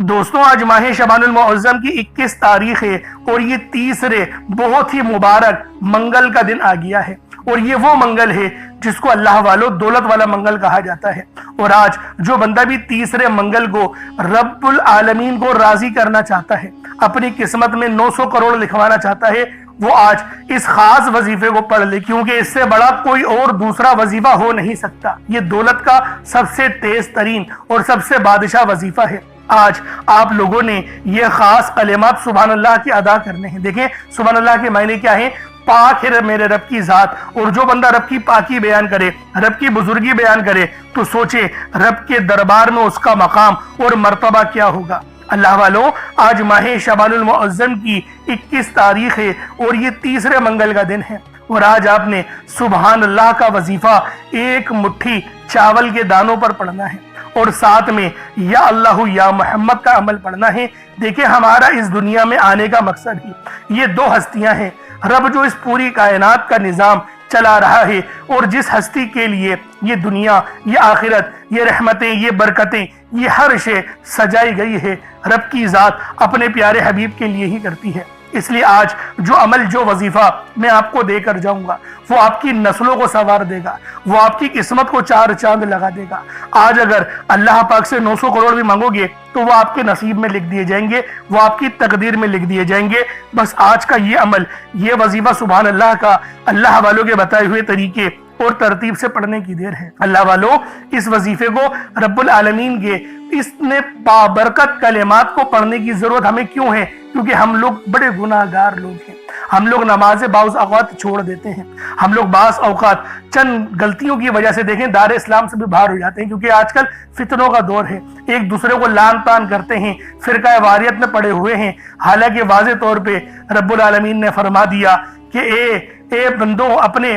دوستوں آج ماہ شعبان المعظم کی 21 تاریخ ہے اور یہ تیسرے بہت ہی مبارک منگل کا دن آ گیا ہے، اور یہ وہ منگل ہے جس کو اللہ والو دولت والا منگل کہا جاتا ہے۔ اور آج جو بندہ بھی تیسرے منگل کو رب العالمین کو راضی کرنا چاہتا ہے، اپنی قسمت میں 900 کروڑ لکھوانا چاہتا ہے، وہ آج اس خاص وظیفے کو پڑھ لے، کیونکہ اس سے بڑا کوئی اور دوسرا وظیفہ ہو نہیں سکتا۔ یہ دولت کا سب سے تیز ترین اور سب سے بادشاہ وظیفہ ہے۔ آج آپ لوگوں نے یہ خاص کلمات سبحان اللہ کی ادا کرنے ہیں۔ دیکھیں سبحان اللہ کے معنی کیا ہیں؟ پاک ہے میرے رب کی ذات۔ اور جو بندہ رب کی پاکی بیان کرے، رب کی بزرگی بیان کرے، تو سوچے رب کے دربار میں اس کا مقام اور مرتبہ کیا ہوگا۔ اللہ والوں آج ماہ شعبان المعظم کی 21 تاریخ ہے اور یہ تیسرے منگل کا دن ہے، اور آج آپ نے سبحان اللہ کا وظیفہ ایک مٹھی چاول کے دانوں پر پڑھنا ہے، اور ساتھ میں یا اللہ یا محمد کا عمل پڑھنا ہے۔ دیکھیں ہمارا اس دنیا میں آنے کا مقصد ہی یہ دو ہستیاں ہیں۔ رب جو اس پوری کائنات کا نظام چلا رہا ہے، اور جس ہستی کے لیے یہ دنیا، یہ آخرت، یہ رحمتیں، یہ برکتیں، یہ ہر شے سجائی گئی ہے، رب کی ذات اپنے پیارے حبیب کے لیے ہی کرتی ہے۔ اس لیے آج جو عمل، جو وظیفہ میں آپ کو دے کر جاؤں گا، وہ آپ کی نسلوں کو سنوار دے گا، وہ آپ کی قسمت کو چار چاند لگا دے گا۔ آج اگر اللہ پاک سے 900 کروڑ بھی مانگو گے تو وہ آپ کے نصیب میں لکھ دیے جائیں گے، وہ آپ کی تقدیر میں لکھ دیے جائیں گے۔ بس آج کا یہ عمل، یہ وظیفہ سبحان اللہ کا اللہ والوں کے بتائے ہوئے طریقے اور ترتیب سے پڑھنے کی دیر ہے۔ اللہ والوں اس وظیفے کو رب العالمین کے اس نے بابرکت کلمات کو پڑھنے کی ضرورت ہمیں کیوں ہے؟ کیونکہ ہم لوگ بڑے گناہ گار لوگ ہیں۔ ہم لوگ نماز بعض اوقات چھوڑ دیتے ہیں، ہم لوگ بعض اوقات چند غلطیوں کی وجہ سے دیکھیں دار اسلام سے بھی باہر ہو جاتے ہیں، کیونکہ آج کل فتنوں کا دور ہے، ایک دوسرے کو لان تان کرتے ہیں، فرقہ واریت میں پڑے ہوئے ہیں۔ حالانکہ واضح طور پہ رب العالمین نے فرما دیا کہ اے بندوں اپنے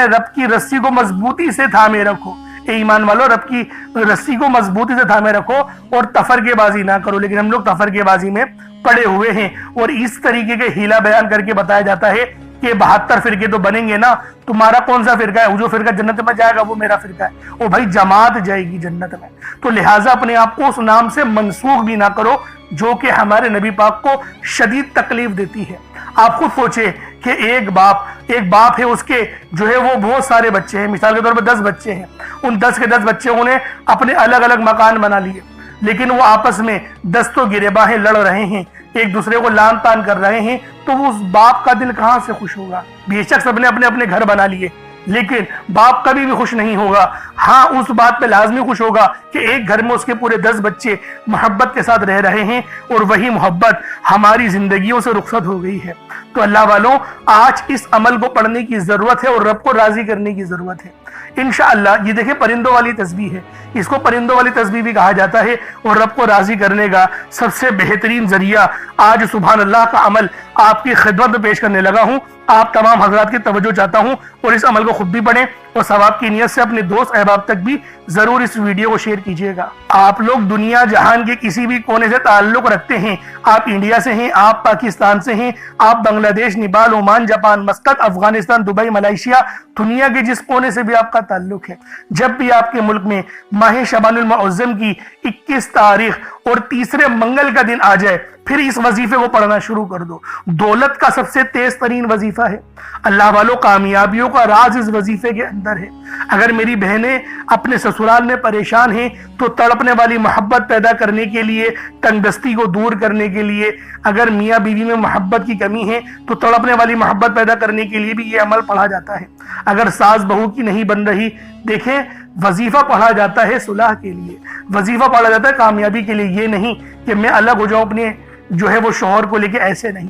رب کی رسی کو مضبوطی سے تھامے رکھو۔ اے ایمان والو رب کی رسی کو مضبوطی سے تھامے رکھو اور تفرقے بازی نہ کرو۔ لیکن ہم لوگ تفرقے بازی میں پڑے ہوئے ہیں، اور اس طریقے کے ہیلا بیان کر کے بتایا جاتا ہے کہ 72 فرقے تو بنیں گے نا، تمہارا کون سا فرقہ ہے؟ جو فرقہ جنت میں جائے گا وہ میرا فرقہ ہے۔ او بھائی جماعت جائے گی جنت میں، تو لہٰذا اپنے آپ کو اس نام سے منسوخ بھی نہ کرو جو کہ ہمارے نبی پاک کو شدید تکلیف دیتی ہے۔ آپ خود سوچے کہ ایک باپ ہے، اس کے جو ہے وہ بہت سارے بچے ہیں، مثال کے طور پر 10 بچے ہیں، ان 10 کے 10 بچوں نے اپنے الگ الگ مکان بنا لیے، لیکن وہ آپس میں 10 تو گریباں لڑ رہے ہیں، ایک دوسرے کو لان تان کر رہے ہیں، تو وہ اس باپ کا دل کہاں سے خوش ہوگا؟ بے شک سب نے اپنے اپنے گھر بنا لیے، لیکن باپ کبھی بھی خوش نہیں ہوگا۔ ہاں اس بات پہ لازمی خوش ہوگا کہ ایک گھر میں اس کے پورے 10 بچے محبت کے ساتھ رہ رہے ہیں، اور وہی محبت ہماری زندگیوں سے رخصت ہو گئی ہے۔ تو اللہ والوں آج اس عمل کو پڑھنے کی ضرورت ہے اور رب کو راضی کرنے کی ضرورت ہے۔ انشاءاللہ یہ دیکھیں پرندوں والی تسبیح ہے، اس کو پرندوں والی تسبیح بھی کہا جاتا ہے، اور رب کو راضی کرنے کا سب سے بہترین ذریعہ آج سبحان اللہ کا عمل آپ کی خدمت میں پیش کرنے لگا ہوں۔ آپ تمام حضرات کی توجہ چاہتا ہوں، اور اس عمل کو خود بھی پڑھیں اور ثواب کی نیت سے اپنے دوست احباب تک بھی ضرور اس ویڈیو کو شیئر کیجیے گا۔ آپ لوگ دنیا جہان کے کسی بھی کونے سے تعلق رکھتے ہیں، آپ انڈیا سے ہیں، آپ پاکستان سے ہیں، آپ بنگلہ دیش، Nepal, Oman, Japan, Muscat, Afghanistan, Dubai, Malaysia, دنیا کے جس کونے سے بھی آپ کا تعلق ہے، جب بھی آپ کے ملک میں ماہ شعبان المعظم کی 21 تاریخ اور تیسرے منگل کا دن آ جائے، پھر اس وظیفے کو پڑھنا شروع کر دو۔ دولت کا سب سے تیز ترین وظیفہ ہے۔ اللہ والوں کامیابیوں کا راز اس وظیفے کے اندر ہے۔ اگر میری بہنیں اپنے سسرال میں پریشان ہیں تو تڑپنے والی محبت پیدا کرنے کے لیے، تنگ دستی کو دور کرنے کے لیے، اگر میاں بیوی میں محبت کی کمی ہے تو تڑپنے والی محبت پیدا کرنے کے لیے بھی یہ عمل پڑھا جاتا ہے۔ اگر ساس بہو کی نہیں بن رہی، دیکھیں وظیفہ پڑھا جاتا ہے صلح کے لیے، وظیفہ پڑھا جاتا ہے کامیابی کے لیے۔ یہ نہیں کہ میں الگ ہو جاؤں اپنے جو ہے وہ شوہر کو لے کے، ایسے نہیں۔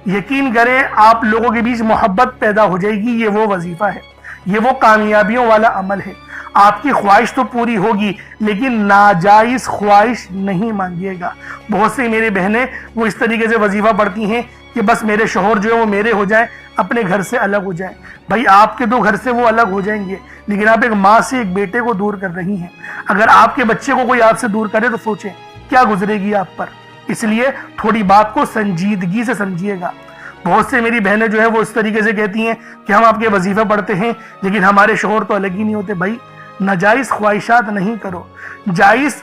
یقین کریں آپ لوگوں کے بیچ محبت پیدا ہو جائے گی، یہ وہ وظیفہ ہے، یہ وہ کامیابیوں والا عمل ہے۔ آپ کی خواہش تو پوری ہوگی، لیکن ناجائز خواہش نہیں مانگیے گا۔ بہت سے میری بہنیں وہ اس طریقے سے وظیفہ پڑھتی ہیں کہ بس میرے شوہر جو ہے وہ میرے ہو جائیں، اپنے گھر سے الگ ہو جائیں۔ بھائی آپ کے 2 گھر سے وہ الگ ہو جائیں گے، لیکن آپ ایک ماں سے ایک بیٹے کو دور کر رہی ہیں۔ اگر آپ کے بچے کو کوئی آپ سے دور کرے تو سوچیں کیا گزرے گی آپ پر۔ اس لیے تھوڑی بات کو سنجیدگی سے سمجھیے گا۔ بہت سے میری بہنیں جو ہے وہ اس طریقے سے کہتی ہیں کہ ہم آپ کے وظیفہ پڑھتے ہیں لیکن ہمارے شوہر تو الگ ہی نہیں ہوتے۔ بھائی ناجائز خواہشات نہیں کرو، جائز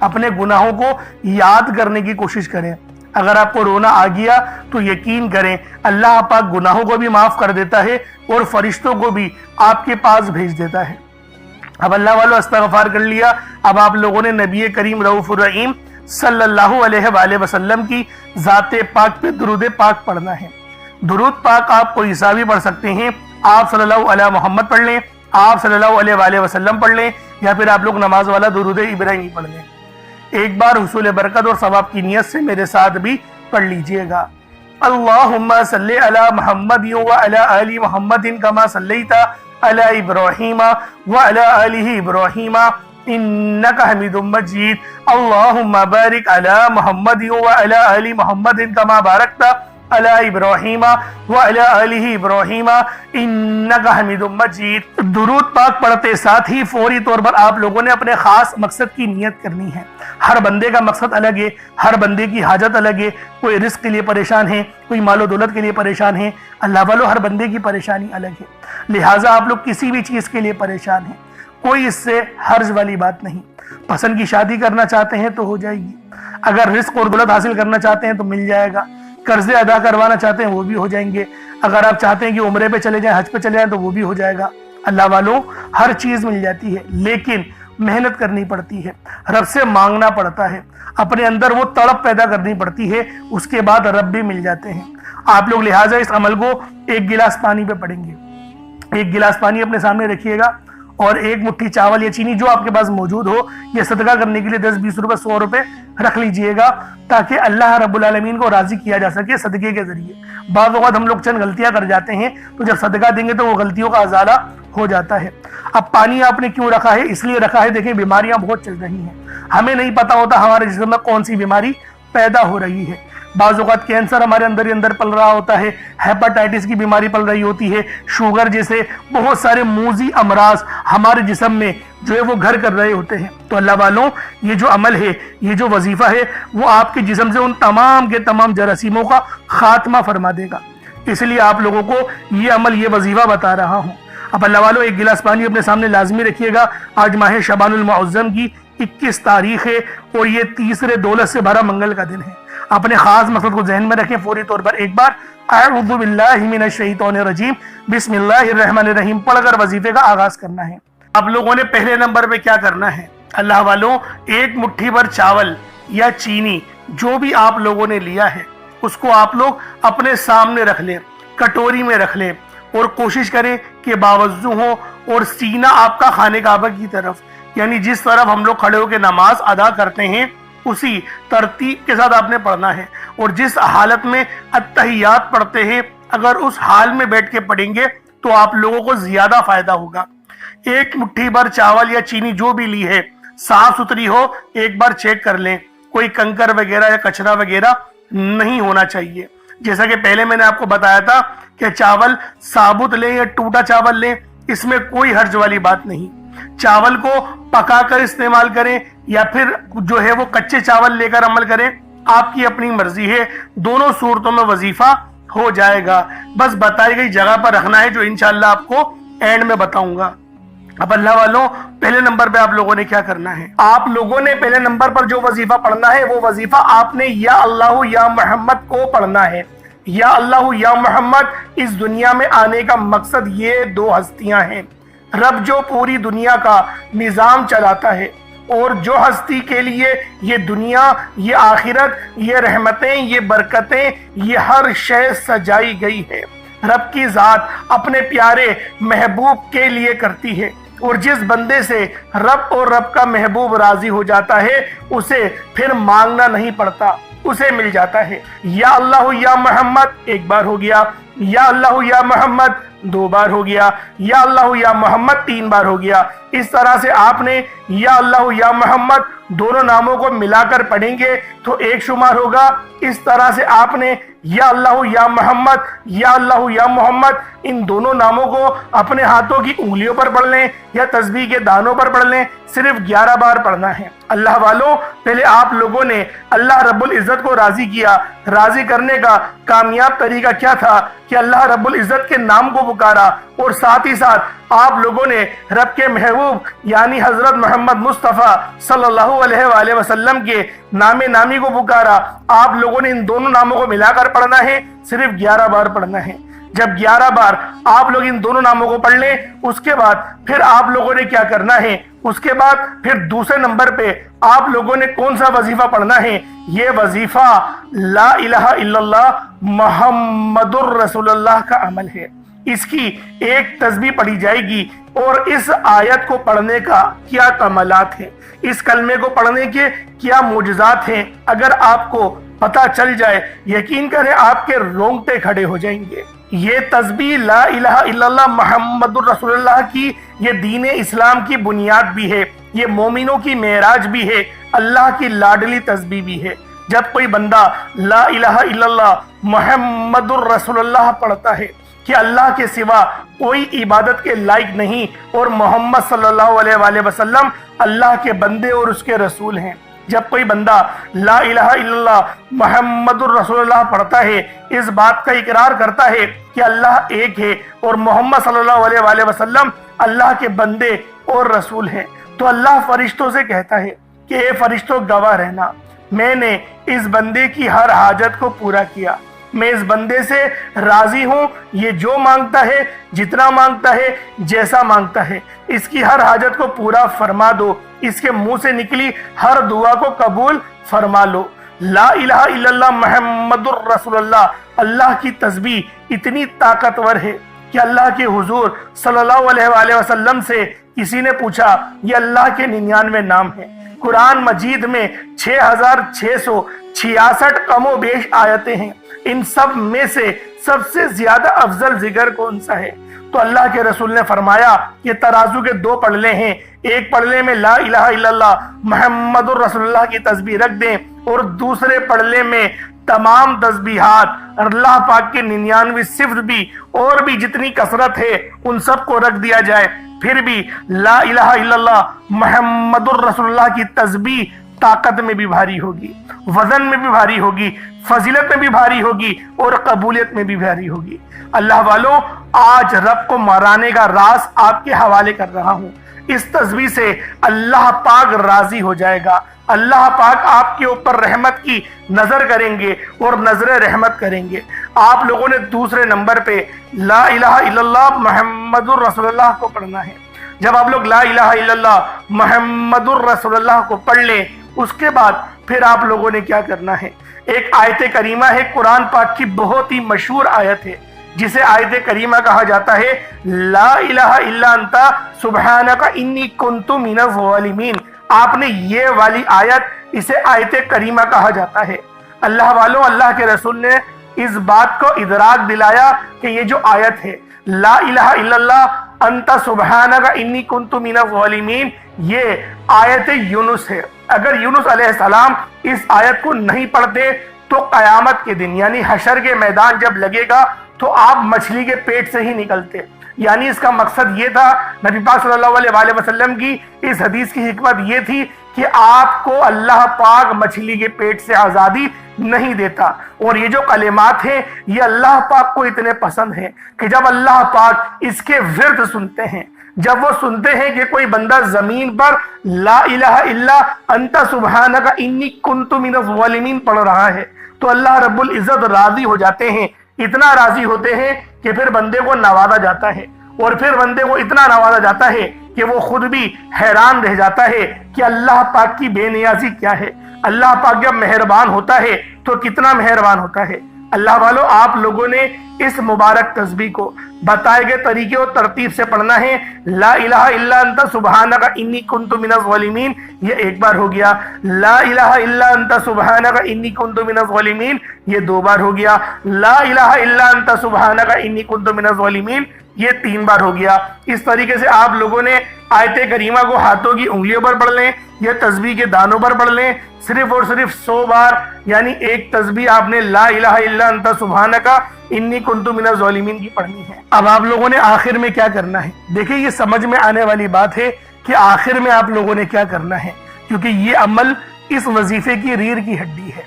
اپنے گناہوں کو یاد کرنے کی کوشش کریں۔ اگر آپ کو رونا آ گیا تو یقین کریں اللہ پاک گناہوں کو بھی معاف کر دیتا ہے اور فرشتوں کو بھی آپ کے پاس بھیج دیتا ہے۔ اب اللہ والو استغفار کر لیا، اب آپ لوگوں نے نبی کریم رؤوف الرحیم صلی اللہ علیہ وآلہ وسلم کی ذات پاک پہ درود پاک پڑھنا ہے۔ درود پاک آپ کوئی سا بھی پڑھ سکتے ہیں، آپ صلی اللہ علیہ محمد پڑھ لیں، آپ صلی اللہ علیہ وآلہ وسلم پڑھ لیں، یا پھر آپ لوگ نماز والا درود ابراہیمی پڑھ لیں۔ ایک بار حصول برکت اور ثواب کی نیت سے میرے ساتھ بھی پڑھ لیجئے گا۔ اللہم صلی علی محمد وعلی آل محمد کما صلیت علی ابراہیم وعلی آل ابراہیم انک حمید مجید۔ اللہم بارک علی محمد وعلی آل محمد کما بارکت علی ابراہیم وعلی آل ابراہیم انک حمید مجید۔ درود پاک پڑھتے ساتھ ہی فوری طور پر آپ لوگوں نے اپنے خاص مقصد کی نیت کرنی ہے۔ ہر بندے کا مقصد الگ ہے، ہر بندے کی حاجت الگ ہے، کوئی رزق کے لیے پریشان ہے، کوئی مال و دولت کے لیے پریشان ہے، اللہ والو ہر بندے کی پریشانی الگ ہے، لہٰذا آپ لوگ کسی بھی چیز کے لیے پریشان ہیں، کوئی اس سے حرج والی بات نہیں۔ پسند کی شادی کرنا چاہتے ہیں تو ہو جائے گی، اگر رزق اور دولت حاصل کرنا چاہتے ہیں تو مل جائے گا، قرضے ادا کروانا چاہتے ہیں وہ بھی ہو جائیں گے، اگر آپ چاہتے ہیں کہ عمرے پہ چلے جائیں، حج پہ چلے جائیں تو وہ بھی ہو جائے گا۔ اللہ والوں ہر چیز مل جاتی ہے، لیکن محنت کرنی پڑتی ہے، رب سے مانگنا پڑتا ہے، اپنے اندر وہ تڑپ پیدا کرنی پڑتی ہے، اس کے بعد رب بھی مل جاتے ہیں۔ آپ لوگ لہٰذا اس عمل کو ایک گلاس پانی پہ پڑھیں گے، ایک گلاس پانی اپنے سامنے رکھیے گا اور ایک مٹھی چاول یا چینی جو آپ کے پاس موجود ہو، یہ صدقہ کرنے کے لیے 10 20 روپے 100 روپے رکھ لیجئے گا، تاکہ اللہ رب العالمین کو راضی کیا جا سکے صدقے کے ذریعے۔ بعض اوقات ہم لوگ چند غلطیاں کر جاتے ہیں، تو جب صدقہ دیں گے تو وہ غلطیوں کا ازالہ ہو جاتا ہے۔ اب پانی آپ نے کیوں رکھا ہے؟ اس لیے رکھا ہے، دیکھیں بیماریاں بہت چل رہی ہیں، ہمیں نہیں پتا ہوتا ہمارے جسم میں کون سی بیماری پیدا ہو رہی ہے۔ بعض اوقات کینسر ہمارے اندر ہی اندر پل رہا ہوتا ہے، ہیپاٹائٹس کی بیماری پل رہی ہوتی ہے، شوگر جیسے بہت سارے موذی امراض ہمارے جسم میں جو ہے وہ گھر کر رہے ہوتے ہیں۔ تو اللہ والوں یہ جو عمل ہے، یہ جو وظیفہ ہے، وہ آپ کے جسم سے ان تمام کے تمام جراثیموں کا خاتمہ فرما دے گا، اس لیے آپ لوگوں کو یہ عمل، یہ وظیفہ بتا رہا ہوں۔ اب اللہ والوں ایک گلاس پانی اپنے سامنے لازمی رکھیے گا۔ آج ماہ شعبان المعظم کی 21 تاریخ ہے اور یہ تیسرے دولت سے بھرا منگل کا دن ہے۔ اپنے خاص مقصد کو ذہن میں رکھیں، فوری طور پر ایک بار اعوذ باللہ من الشیطان الرجیم بسم اللہ الرحمن الرحیم پڑھ کر وظیفے کا آغاز کرنا ہے۔ آپ لوگوں نے پہلے نمبر پہ کیا کرنا ہے؟ اللہ والوں ایک مٹھی بھر چاول یا چینی جو بھی آپ لوگوں نے لیا ہے، اس کو آپ لوگ اپنے سامنے رکھ لیں، کٹوری میں رکھ لیں، اور کوشش کریں کہ باوضو ہو اور سینہ آپ کا خانہ کعبہ کی طرف، یعنی جس طرف ہم لوگ کھڑے ہو کے نماز ادا کرتے ہیں اسی ترتیب کے ساتھ آپ نے پڑھنا ہے، اور جس حالت میں اتحیات پڑھتے ہیں اگر اس حال میں بیٹھ کے پڑھیں گے تو آپ لوگوں کو زیادہ فائدہ ہوگا۔ ایک مٹھی بھر چاول یا چینی جو بھی لی ہے صاف ستھری ہو، ایک بار چیک کر لیں، کوئی کنکر وغیرہ یا کچرا وغیرہ نہیں ہونا چاہیے۔ جیسا کہ پہلے میں نے آپ کو بتایا تھا کہ چاول ثابت لیں یا ٹوٹا چاول لیں، اس میں کوئی حرج والی بات نہیں۔ چاول کو پکا کر استعمال کریں یا پھر جو ہے وہ کچے چاول لے کر عمل کریں، آپ کی اپنی مرضی ہے، دونوں صورتوں میں وظیفہ ہو جائے گا۔ بس بتائی گئی جگہ پر رکھنا ہے، جو انشاءاللہ آپ کو اینڈ میں بتاؤں گا۔ اب اللہ والوں پہلے نمبر پہ آپ لوگوں نے کیا کرنا ہے؟ آپ لوگوں نے پہلے نمبر پر جو وظیفہ پڑھنا ہے وہ وظیفہ آپ نے یا اللہ یا محمد کو پڑھنا ہے۔ یا اللہ یا محمد، اس دنیا میں آنے کا مقصد یہ دو ہستیاں ہیں، رب جو پوری دنیا کا نظام چلاتا ہے، اور جو ہستی کے لیے یہ دنیا، یہ آخرت، یہ رحمتیں، یہ برکتیں، یہ ہر شے سجائی گئی ہے، رب کی ذات اپنے پیارے محبوب کے لیے کرتی ہے، اور جس بندے سے رب اور رب کا محبوب راضی ہو جاتا ہے اسے پھر مانگنا نہیں پڑتا، اسے مل جاتا ہے۔ یا اللہ یا محمد ایک بار ہو گیا، یا اللہ یا محمد دو بار ہو گیا، یا اللہ یا محمد تین بار ہو گیا۔ اس طرح سے آپ نے یا اللہ یا محمد دونوں ناموں کو ملا کر پڑھیں گے تو ایک شمار ہوگا۔ اس طرح سے آپ نے یا اللہ یا محمد، یا اللہ یا محمد ان دونوں ناموں کو اپنے ہاتھوں کی انگلیوں پر پڑھ لیں یا تسبیح کے دانوں پر پڑھ لیں، صرف 11 بار پڑھنا ہے۔ اللہ والوں پہلے آپ لوگوں نے اللہ رب العزت کو راضی کیا، راضی کرنے کا کامیاب طریقہ کیا تھا کہ اللہ رب العزت کے نام کو پکارا اور ساتھ ہی ساتھ آپ لوگوں نے رب کے محبوب یعنی حضرت محمد مصطفیٰ صلی اللہ علیہ وآلہ وسلم کے نام نامی کو پکارا۔ آپ لوگوں نے ان دونوں ناموں کو ملا کر پڑھنا ہے، صرف 11 بار پڑھنا ہے۔ جب 11 بار آپ لوگ ان دونوں ناموں کو پڑھ لیں، اس کے بعد پھر آپ لوگوں نے کیا کرنا ہے، اس کے بعد پھر دوسرے نمبر پہ آپ لوگوں نے کون سا وظیفہ پڑھنا ہے؟ یہ وظیفہ لا الہ الا اللہ محمد الرسول اللہ کا عمل ہے۔ اس کی ایک تسبیح پڑھی جائے گی، اور اس آیت کو پڑھنے کا کیا کمالات ہیں، اس کلمے کو پڑھنے کے کیا معجزات ہیں، اگر آپ کو پتہ چل جائے، یقین کریں آپ کے رونگٹے کھڑے ہو جائیں گے۔ یہ تسبیح لا الہ الا اللہ محمد الرسول اللہ کی یہ دین اسلام کی بنیاد بھی ہے، یہ مومنوں کی معراج بھی ہے، اللہ کی لاڈلی تسبیح بھی ہے۔ جب کوئی بندہ لا الہ الا اللہ محمد الرسول اللہ پڑھتا ہے کہ اللہ کے سوا کوئی عبادت کے لائق نہیں، اور محمد صلی اللہ علیہ وآلہ وسلم اللہ کے بندے اور اس کے رسول ہیں، جب کوئی بندہ لا الہ الا اللہ محمد الرسول اللہ پڑھتا ہے، اس بات کا اقرار کرتا ہے کہ اللہ ایک ہے اور محمد صلی اللہ علیہ وآلہ وسلم اللہ کے بندے اور رسول ہیں، تو اللہ فرشتوں سے کہتا ہے کہ اے فرشتوں گواہ رہنا، میں نے اس بندے کی ہر حاجت کو پورا کیا، میں اس بندے سے راضی ہوں، یہ جو مانگتا ہے، جتنا مانگتا ہے، جیسا مانگتا ہے، اس کی ہر حاجت کو پورا فرما دو، اس کے منہ سے نکلی ہر دعا کو قبول فرما لو۔ لا الہ الا اللہ محمد الرسول اللہ، اللہ کی تسبیح اتنی طاقتور ہے کہ اللہ کے حضور صلی اللہ علیہ وآلہ وسلم سے کسی نے پوچھا، یہ اللہ کے 99 نام ہیں، قرآن مجید میں 6666 کم و بیش آیتیں ہیں، ان سب میں سے سب سے زیادہ افضل ذکر کون سا ہے؟ تو اللہ کے رسول نے فرمایا کہ ترازو کے 2 پڑلے ہیں، ایک پڑلے میں لا الہ الا اللہ محمد الرسول اللہ کی تسبیح رکھ دیں، اور دوسرے پڑلے میں تمام تسبیحات اللہ پاک کے 99 صفت بھی اور بھی جتنی کثرت ہے ان سب کو رکھ دیا جائے، پھر بھی لا الہ الا اللہ محمد الرسول اللہ کی تسبیح طاقت میں بھی بھاری ہوگی، وزن میں بھی بھاری ہوگی، فضیلت میں بھی بھاری ہوگی، اور قبولیت میں بھی بھاری ہوگی۔ اللہ والوں، آج رب کو مرانے کا راز آپ کے حوالے کر رہا ہوں۔ اس تسبیح سے اللہ پاک راضی ہو جائے گا، اللہ پاک آپ کے اوپر رحمت کی نظر کریں گے اور نظر رحمت کریں گے۔ آپ لوگوں نے دوسرے نمبر پہ لا الہ الا اللہ محمد الرسول اللہ کو پڑھنا ہے۔ جب آپ لوگ لا الہ الا اللہ محمد الرسول اللہ کو پڑھ لیں، اس کے بعد پھر آپ لوگوں نے کیا کرنا ہے؟ ایک آیت کریمہ ہے، قرآن پاک کی بہت ہی مشہور آیت ہے، جسے آیت کریمہ کہا جاتا ہے، لا الہ الا انت سبحانک انی کنت من الظالمین۔ آپ نے یہ والی آیت، اسے آیت کریمہ کہا جاتا ہے۔ اللہ والوں، اللہ کے رسول نے اس بات کو ادراک دلایا کہ یہ جو آیت ہے لا الہ الا اللہ انت سبحانک انی کنت من الظالمین، یہ آیت یونس ہے۔ اگر یونس علیہ السلام اس آیت کو نہیں پڑھتے تو قیامت کے دن یعنی حشر کے میدان جب لگے گا تو آپ مچھلی کے پیٹ سے ہی نکلتے۔ یعنی اس کا مقصد یہ تھا، نبی پاک صلی اللہ علیہ وآلہ وسلم کی اس حدیث کی حکمت یہ تھی کہ آپ کو اللہ پاک مچھلی کے پیٹ سے آزادی نہیں دیتا۔ اور یہ جو کلمات ہیں یہ اللہ پاک کو اتنے پسند ہیں کہ جب اللہ پاک اس کے ورد سنتے ہیں، جب وہ سنتے ہیں کہ کوئی بندہ زمین پر لا الہ الا انت سبحانک انی کنت من الظالمین پڑھ رہا ہے، تو اللہ رب العزت راضی ہو جاتے ہیں، اتنا راضی ہوتے ہیں کہ پھر بندے کو نوازا جاتا ہے، اور پھر بندے کو اتنا نوازا جاتا ہے کہ وہ خود بھی حیران رہ جاتا ہے کہ اللہ پاک کی بے نیازی کیا ہے۔ اللہ پاک جب مہربان ہوتا ہے تو کتنا مہربان ہوتا ہے۔ اللہ والو، آپ لوگوں نے اس مبارک تسبیح کو بتائے گئے طریقے اور ترتیب سے پڑھنا ہے۔ لا الہ الا انت سبحانک انی کنت من الظالمین، یہ ایک بار ہو گیا۔ لا الہ الا انت سبحانک انی کنت من الظالمین، یہ 2 بار ہو گیا۔ لا الہ الا انت سبحانک انی کنت من الظالمین، یہ 3 بار ہو گیا۔ اس طریقے سے آپ لوگوں نے آیت کریمہ کو ہاتھوں کی انگلیوں پر پڑھ لیں، یہ تسبیح کے دانوں پر پڑھ لیں، صرف اور صرف 100 بار، یعنی ایک تسبیح آپ نے لا الہ الا انت سبحانک انی کنت من الظالمین کی پڑھنی ہے۔ اب آپ لوگوں نے آخر میں کیا کرنا ہے؟ دیکھیں، یہ سمجھ میں آنے والی بات ہے کہ آخر میں آپ لوگوں نے کیا کرنا ہے، کیونکہ یہ عمل اس وظیفے کی ریڑھ کی ہڈی ہے،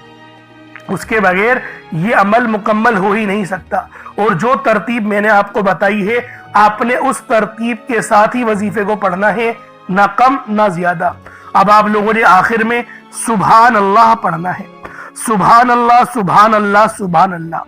اس کے بغیر یہ عمل مکمل ہو ہی نہیں سکتا۔ اور جو ترتیب میں نے آپ کو بتائی ہے آپ نے اس ترتیب کے ساتھ ہی وظیفے کو پڑھنا ہے، نہ کم نہ زیادہ۔ اب آپ لوگوں نے آخر میں سبحان اللہ پڑھنا ہے، سبحان اللہ سبحان اللہ سبحان اللہ۔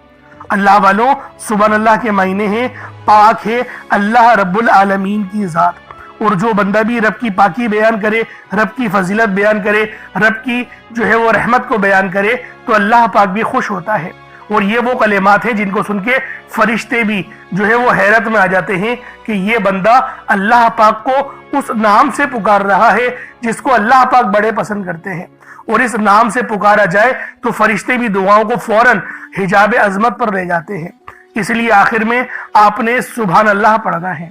اللہ والوں، سبحان اللہ کے معنی ہیں پاک ہے اللہ رب العالمین کی ذات، اور جو بندہ بھی رب کی پاکی بیان کرے، رب کی فضیلت بیان کرے، رب کی جو ہے وہ رحمت کو بیان کرے تو اللہ پاک بھی خوش ہوتا ہے۔ اور یہ وہ کلمات ہیں جن کو سن کے فرشتے بھی جو ہے وہ حیرت میں آ جاتے ہیں کہ یہ بندہ اللہ پاک کو اس نام سے پکار رہا ہے جس کو اللہ پاک بڑے پسند کرتے ہیں، اور اس نام سے پکارا جائے تو فرشتے بھی دعاؤں کو فوراً حجاب عظمت پر لے جاتے ہیں۔ اس لیے آخر میں آپ نے سبحان اللہ پڑھنا ہے۔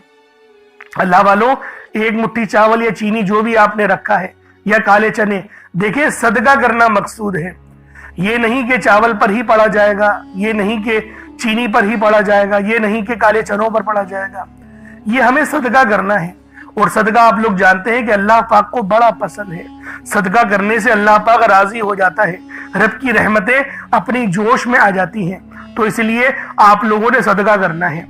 اللہ والوں، ایک مٹھی چاول یا چینی جو بھی آپ نے رکھا ہے یا کالے چنے، دیکھیں صدقہ کرنا مقصود ہے۔ یہ نہیں کہ چاول پر ہی پڑا جائے گا، یہ نہیں کہ چینی پر ہی پڑا جائے گا، یہ نہیں کہ کالے چنوں پر پڑا جائے گا، یہ ہمیں صدقہ کرنا ہے۔ اور صدقہ آپ لوگ جانتے ہیں کہ اللہ پاک کو بڑا پسند ہے، صدقہ کرنے سے اللہ پاک راضی ہو جاتا ہے، رب کی رحمتیں اپنی جوش میں آ جاتی ہیں۔ تو اس لیے آپ لوگوں نے صدقہ کرنا ہے،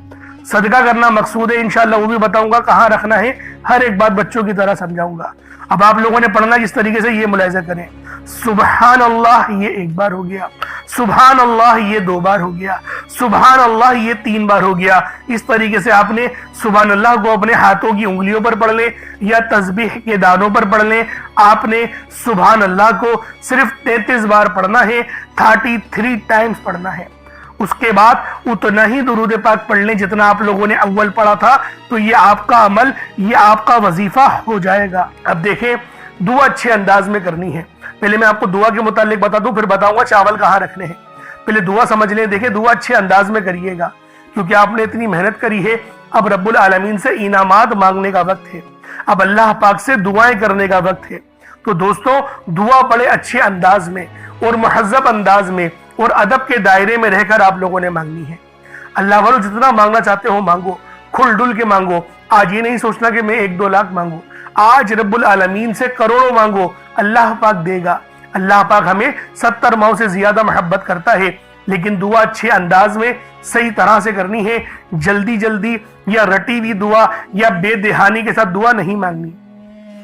صدقہ کرنا مقصود ہے۔ انشاءاللہ وہ بھی بتاؤں گا کہاں رکھنا ہے، ہر ایک بات بچوں کی طرح سمجھاؤں گا۔ اب آپ لوگوں نے پڑھنا جس طریقے سے یہ ملاحظہ کریں، سبحان اللہ یہ ایک بار ہو گیا، سبحان اللہ یہ 2 بار ہو گیا، سبحان اللہ یہ 3 بار ہو گیا۔ اس طریقے سے آپ نے سبحان اللہ کو اپنے ہاتھوں کی انگلیوں پر پڑھ لیں یا تسبیح کے دانوں پر پڑھ لیں۔ آپ نے سبحان اللہ کو صرف 33 بار پڑھنا ہے، 33 ٹائمز پڑھنا ہے۔ اس کے بعد اتنا ہی درود پاک پڑھ لیں جتنا آپ لوگوں نے اول پڑھا تھا، تو یہ آپ کا عمل، یہ آپ کا وظیفہ ہو جائے گا۔ اب دیکھیں دعا اچھے انداز میں کرنی ہے۔ پہلے میں آپ کو دعا کے متعلق بتا دوں، پھر بتاؤں گا چاول کہاں رکھنے ہیں۔ پہلے دعا سمجھ لیں۔ دیکھیں دعا اچھے انداز میں کریے گا، کیونکہ آپ نے اتنی محنت کری ہے، اب رب العالمین سے انعامات مانگنے کا وقت ہے، اب اللہ پاک سے دعائیں کرنے کا وقت ہے۔ تو دوستو دعا بڑے اچھے انداز میں اور مہذب انداز میں اور ادب کے دائرے میں رہ کر آپ لوگوں نے مانگنی ہے۔ اللہ والوں جتنا مانگنا چاہتے ہو مانگو، کھل ڈل کے مانگو۔ آج یہ نہیں سوچنا کہ میں 1-2 لاکھ مانگوں، آج رب العالمین سے کروڑوں مانگو، اللہ پاک دے گا۔ اللہ پاک ہمیں 70 ماؤں سے زیادہ محبت کرتا ہے، لیکن دعا اچھے انداز میں صحیح طرح سے کرنی ہے۔ جلدی جلدی یا رٹی ہوئی دعا یا بے دہانی کے ساتھ دعا نہیں مانگنی۔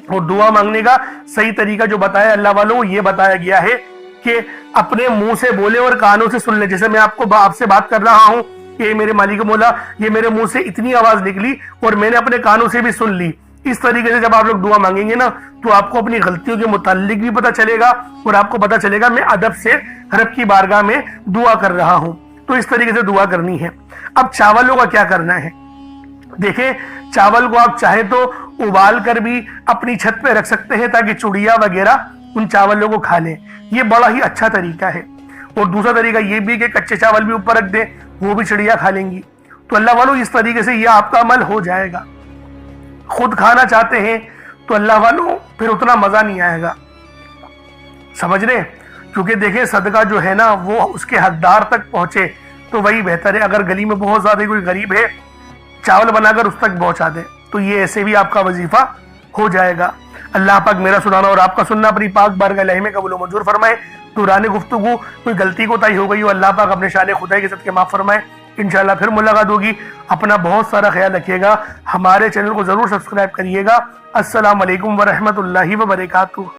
اور دعا مانگنے کا صحیح طریقہ جو بتایا اللہ والوں، یہ بتایا گیا ہے کہ اپنے منہ سے بولے اور کانوں سے سن لے۔ جیسے میں آپ سے بات کر رہا ہوں کہ میرے مالک مولا، یہ میرے منہ سے اتنی آواز نکلی اور میں نے اپنے کانوں سے بھی سن لی۔ اس طریقے سے جب آپ لوگ دعا مانگیں گے نا تو آپ کو اپنی غلطیوں کے متعلق بھی پتہ چلے گا، اور آپ کو پتہ چلے گا میں ادب سے رب کی بارگاہ میں دعا کر رہا ہوں۔ تو اس طریقے سے دعا کرنی ہے۔ اب چاولوں کا کیا کرنا ہے؟ دیکھیں چاول کو آپ چاہے تو ابال کر بھی اپنی چھت پہ رکھ سکتے ہیں تاکہ چڑیا وغیرہ ان چاولوں کو کھا لیں، یہ بڑا ہی اچھا طریقہ ہے۔ اور دوسرا طریقہ یہ بھی کہ کچے چاول بھی اوپر رکھ دیں، وہ بھی چڑیا کھا لیں گی۔ تو اللہ والوں اس طریقے سے یہ آپ کا عمل ہو جائے گا۔ خود کھانا چاہتے ہیں تو اللہ والوں پھر اتنا مزہ نہیں آئے گا، سمجھ رہے؟ کیونکہ دیکھیں صدقہ جو ہے نا وہ اس کے حقدار تک پہنچے تو وہی بہتر ہے۔ اگر گلی میں بہت زیادہ کوئی غریب ہے، چاول بنا کر اس تک پہنچا دے تو یہ ایسے بھی آپ کا وظیفہ ہو جائے گا۔ اللہ پاک میرا سنانا اور آپ کا سننا اپنی پاک بارگاہ الہی میں قبول و منظور فرمائے۔ دوران گفتگو کوئی غلطی کوتاہی ہو گئی ہو، اللہ پاک اپنے شان خدائی کے صدقے معاف فرمائے۔ انشاءاللہ پھر ملاقات ہوگی۔ اپنا بہت سارا خیال رکھیے گا، ہمارے چینل کو ضرور سبسکرائب کریے گا۔ السلام علیکم ورحمۃ اللہ وبرکاتہ۔